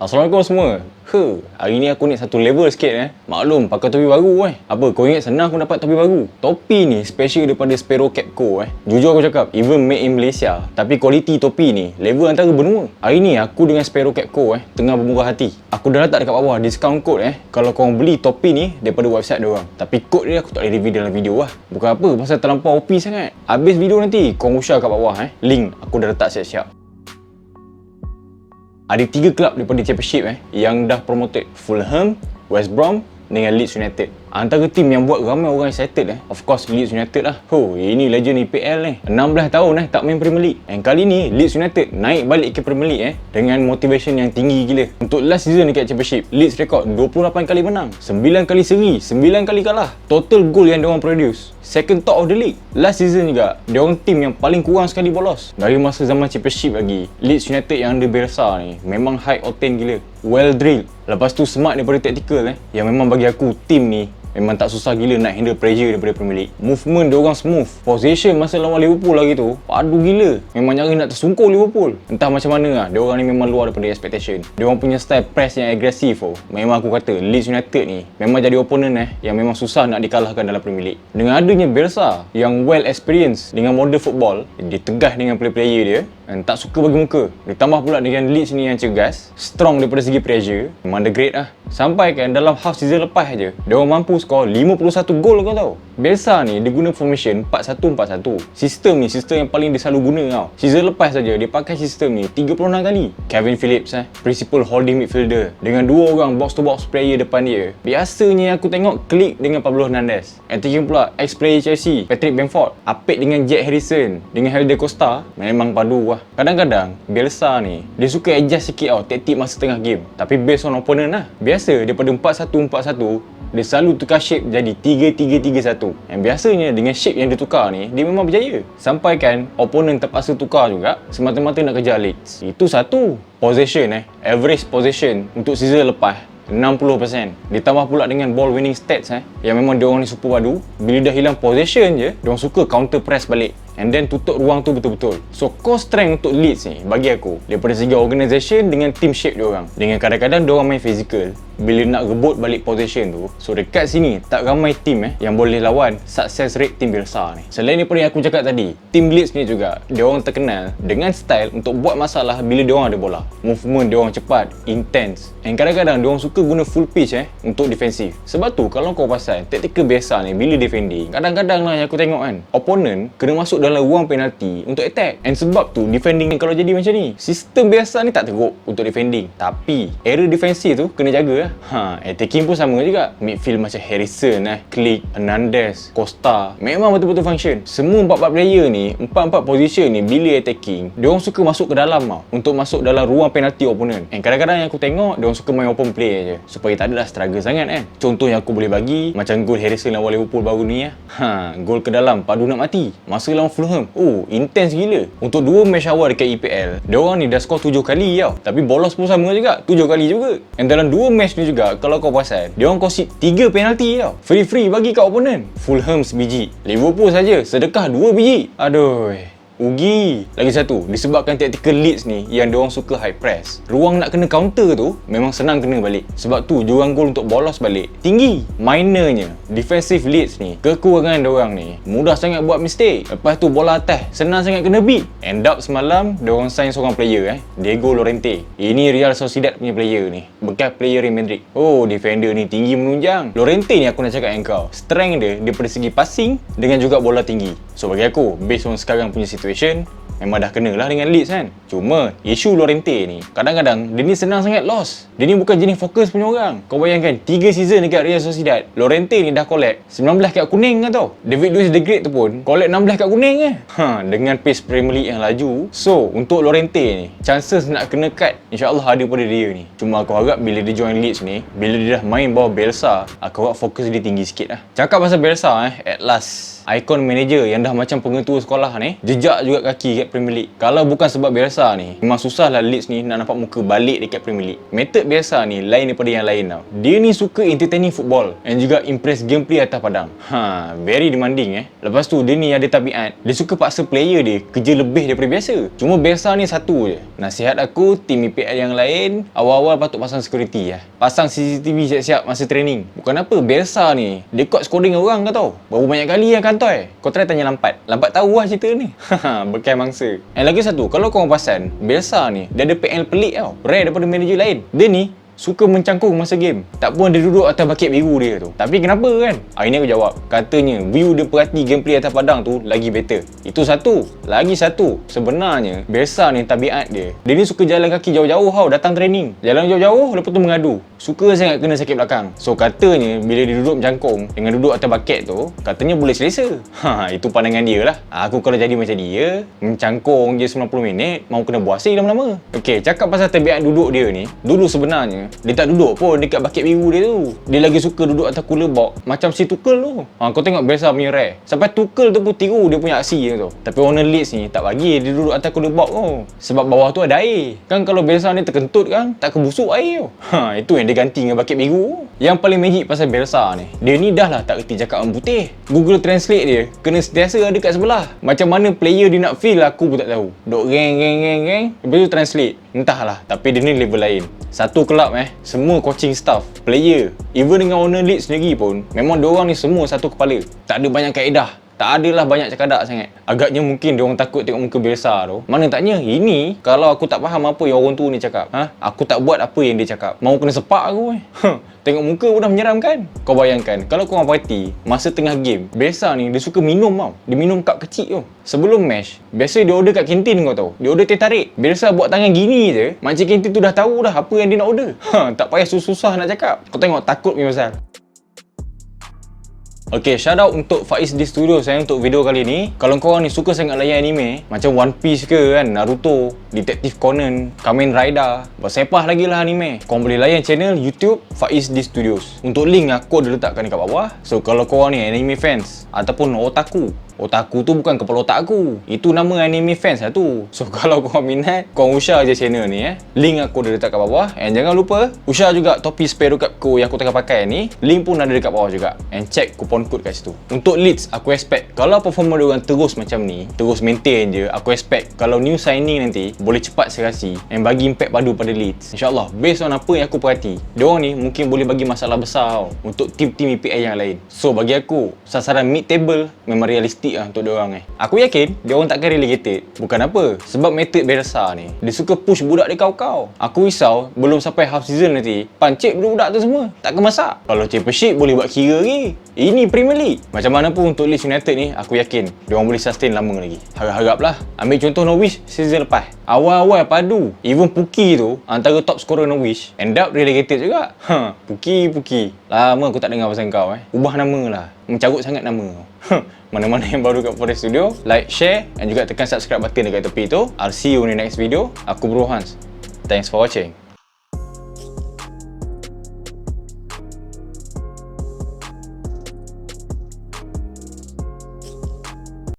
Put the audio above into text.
Assalamualaikum semua. Hari ni aku naik satu level sikit Maklum, pakai topi baru Apa, kau ingat senang aku dapat topi baru? Topi ni special daripada Sparrow Capco Jujur aku cakap, even made in Malaysia. Tapi kualiti topi ni, level antara benua. Hari ni aku dengan Sparrow Capco tengah bermurah hati. Aku dah letak dekat bawah discount code kalau korang beli topi ni daripada website diorang. Tapi kod ni aku tak boleh review dalam video Bukan apa, pasal terlampau OP sangat. Habis video nanti, korang share kat bawah Link aku dah letak siap-siap. Ada 3 kelab daripada Championship yang dah promoted: Fulham, West Brom dengan Leeds United. Antara tim yang buat ramai orang excited of course Leeds United lah. Ini legend EPL 16 tahun tak main Premier League. And kali ni Leeds United naik balik ke Premier League dengan motivation yang tinggi gila. Untuk last season dekat Championship, Leeds rekod 28 kali menang, 9 kali seri, 9 kali kalah. Total goal yang diorang produce, second top of the league. Last season juga, diorang tim yang paling kurang sekali bolos. Dari masa zaman Championship lagi, Leeds United yang under Bielsa ni memang high octane gila. Well drilled. Lepas tu smart daripada tactical yang memang bagi aku tim ni memang tak susah gila nak handle pressure daripada Premier League. Movement diorang smooth. Possession masa lawan Liverpool lagi tu, padu gila. Memang nyari nak tersungkur Liverpool. Entah macam mana lah, diorang ni memang luar daripada expectation. Diorang punya style press yang agresif memang aku kata Leeds United ni memang jadi opponent yang memang susah nak dikalahkan dalam Premier League. Dengan adanya Bielsa yang well experienced dengan modern football, dia tegas dengan player-player dia dan tak suka bagi muka. Ditambah pula dengan Leeds ni yang cergas, strong daripada segi pressure, memang the great lah. Sampai kan dalam half season lepas aja, diorang mampu skor 51 gol kau tahu. Bielsa ni dia guna formation 4-1-4-1. Sistem ni sistem yang paling dia selalu guna tau. Season lepas saja dia pakai sistem ni 36 kali. Kevin Phillips principal holding midfielder dengan 2 orang box to box player depan dia. Biasanya aku tengok klik dengan Pablo Hernandez. Attacking pula ex player Chelsea Patrick Bamford, apik dengan Jack Harrison, dengan Helder Costa, memang padu lah. Kadang-kadang Bielsa ni dia suka adjust sikit taktik masa tengah game, tapi based on opponent lah. Biasa daripada 4-1-4-1 dia selalu tukar shape jadi 3-3-3-1. Yang biasanya dengan shape yang dia tukar ni, dia memang berjaya. Sampai kan opponent terpaksa tukar juga semata-mata nak kejar Leeds. Itu satu. Possession average possession untuk season lepas 60%. Ditambah pula dengan ball winning stats yang memang diorang ni super padu. Bila dah hilang possession je, diorang suka counter press balik and then tutup ruang tu betul-betul. So core strength untuk Leeds ni bagi aku daripada segi organisation dengan team shape diorang. Dengan kadang-kadang diorang main physical bila nak rebut balik possession tu. So dekat sini tak ramai team yang boleh lawan success rate team Bielsa ni. Selain daripada yang aku cakap tadi, team Leeds ni juga diorang terkenal dengan style untuk buat masalah bila diorang ada bola. Movement diorang cepat, intense, and kadang-kadang diorang suka guna full pitch untuk defensif. Sebab tu kalau kau pasal tactical Bielsa ni bila defending, kadang-kadang lah yang aku tengok opponent kena masuk dalam ruang penalti untuk attack. And sebab tu defending kalau jadi macam ni, sistem Bielsa ni tak teruk untuk defending. Tapi area defensif tu kena jaga attacking pun sama juga. Midfield macam Harrison Klik, Hernandez, Costa memang betul-betul function. Semua 4-4 player ni, 4-4 position ni bila attacking, diorang suka masuk ke dalam untuk masuk dalam ruang penalti opponent. And kadang-kadang yang aku tengok diorang suka main open play je supaya tak adalah struggle sangat Contoh yang aku boleh bagi macam gol Harrison lawan Liverpool baru ni gol ke dalam padu nak mati masa lawan Fulham. Intense gila. Untuk 2 match awal dekat EPL, diorang ni dah skor 7 kali tapi bolos pun sama juga, 7 kali juga. And dalam 2 match ni juga kalau kau perasan, diorang concede 3 penalti free bagi kat opponent. Fulham sebiji, Liverpool saja sedekah 2 biji. Aduh, ugi. Lagi satu, disebabkan tactical Leeds ni yang diorang suka high press, ruang nak kena counter tu memang senang kena balik. Sebab tu jurang gol untuk bolos balik tinggi. Minornya defensive Leeds ni, kekurangan diorang ni mudah sangat buat mistake. Lepas tu bola atas senang sangat kena beat. End up semalam diorang sign seorang player Diego Llorente. Ini Real Sociedad punya player ni, bekas player Real Madrid. Defender ni tinggi menunjang. Llorente ni aku nak cakap dengan kau, strength dia daripada segi passing dengan juga bola tinggi. So bagi aku, based on sekarang punya situation, memang dah kenalah dengan Leeds Cuma isu Llorente ni, kadang-kadang dia ni senang sangat lost. Dia ni bukan jenis fokus punya orang. Kau bayangkan 3 season dekat Real Sociedad, Llorente ni dah collect 19 kad kuning tau. David Luiz the Great tu pun collect 16 kad kuning dengan pace Premier League yang laju. So untuk Llorente ni, chances nak kena cut insya-Allah ada pada dia ni. Cuma aku harap bila dia join Leeds ni, bila dia dah main bawah Bielsa, aku harap fokus dia tinggi sikit Cakap pasal Bielsa at last, ikon manager yang dah macam pengetua sekolah ni, jejak juga kaki kat Premier League. Kalau bukan sebab Bielsa ni, memang susah lah Leeds ni nak nampak muka balik dekat Premier League. Method Bielsa ni lain daripada yang lain tau. Dia ni suka entertaining football and juga impress gameplay atas padang. Very demanding Lepas tu dia ni ada tabiat, dia suka paksa player dia kerja lebih daripada biasa. Cuma Bielsa ni satu je. Nasihat aku, tim EPL yang lain awal-awal patut pasang security Pasang CCTV siap-siap masa training. Bukan apa, Bielsa ni dia kuat scoring orang kau tahu. Berapa banyak kali kantoi. Kau try tanya Lampard. Lampard tahu lah cerita ni. Bekai mangsa. And lagi satu, kalau kau perasan, Bielsa ni dia ada PL pelik tau. Rare daripada manager lain. Dia ni suka mencangkung masa game. Tak pun dia duduk atas baket biru dia tu. Tapi kenapa kan? Ini aku jawab. Katanya view dia perhati gameplay atas padang tu lagi better. Itu satu. Lagi satu, sebenarnya Bielsa ni tabiat dia ni suka jalan kaki jauh-jauh tau datang training. Jalan jauh-jauh lepas tu mengadu. Suka sangat kena sakit belakang. So katanya bila dia duduk mencangkung dengan duduk atas baket tu, katanya boleh selesa. Itu pandangan dia lah. Aku kalau jadi macam dia, mencangkung je 90 minit, mau kena buasir lama-lama. Okey, cakap pasal tabiat duduk dia ni. Dulu sebenarnya dia tak duduk pun dekat baket biru dia tu. Dia lagi suka duduk atas cooler box macam si Tuchel tu. Kau tengok Bielsa punya rare. Sampai Tuchel tu pun tiru dia punya aksi tu. Tapi owner Leeds ni tak bagi dia duduk atas cooler box tu. Sebab bawah tu ada air. Kan kalau Bielsa ni terkentut kan, tak kebusuk air tu. Itu yang dia ganti dengan baket biru. Yang paling magic pasal Bielsa ni, dia ni dah lah tak reti cakap orang putih. Google Translate dia kena sentiasa ada kat sebelah. Macam mana player dia nak feel aku pun tak tahu. Duk geng. Lepas tu translate. Entahlah, tapi dia ni level lain. Satu kelab semua coaching staff, player, even dengan owner Leeds sendiri pun, memang diorang ni semua satu kepala. Tak ada banyak kaedah. Tak adalah banyak cakadak sangat. Agaknya mungkin diorang takut tengok muka Bielsa tu. Mana taknya, ini kalau aku tak faham apa yang orang tu ni cakap, aku tak buat apa yang dia cakap, mau kena sepak aku Tengok muka pun dah menyeramkan. Kau bayangkan, kalau korang perhati, masa tengah game, Bielsa ni dia suka minum tau. Dia minum cup kecil tu. Sebelum match, biasa dia order kat kantin kau tahu. Dia order teh tarik. Bielsa buat tangan gini je, makcik kantin tu dah tahu dah apa yang dia nak order. Tak payah susah-susah nak cakap. Kau tengok, takut punya pasal. Okay, shout out untuk Faiz di Studio saya untuk video kali ni. Kalau korang ni suka sangat layan anime, macam One Piece ke kan, Naruto, Detective Conan, Kamen Rider, bersepah lagi lah anime, korang boleh layan channel YouTube Faiz di Studios. Untuk link aku ada letakkan dekat bawah. So kalau korang ni anime fans ataupun otaku tu bukan kepala otak aku. Itu nama anime fans lah tu. So kalau korang minat, korang usah je channel ni Link aku dah letak kat bawah. And jangan lupa usah juga topi Sparrow Capco yang aku tengah pakai ni. Link pun ada dekat bawah juga. And check coupon code kat situ. Untuk Leeds, aku expect kalau performa diorang terus macam ni, terus maintain je, aku expect kalau new signing nanti boleh cepat serasi and bagi impact padu pada Leeds. InsyaAllah, based on apa yang aku perhati, diorang ni mungkin boleh bagi masalah besar untuk tim-tim EPL yang lain. So bagi aku, sasaran mid table memang realistik lah untuk diorang Aku yakin diorang takkan relegated. Bukan apa, sebab method Bielsa ni, dia suka push budak dia kau-kau. Aku risau belum sampai half season nanti, pancit budak-budak tu semua, tak kemasak. Kalau Championship boleh buat kira lagi, ini Premier League. Macam mana pun untuk Leeds United ni, aku yakin diorang boleh sustain lama lagi. Harap-haraplah. Ambil contoh Norwich season lepas, awal-awal padu, even Puki tu antara top scorer Norwich, end up relegated juga. Puki lama aku tak dengar pasal kau ubah nama lah, mencarut sangat nama. Mana-mana yang baru kat Forest Studio, like, share and juga tekan subscribe button dekat tepi tu. I'll see you in the next video. Aku Bro Hans. Thanks for watching.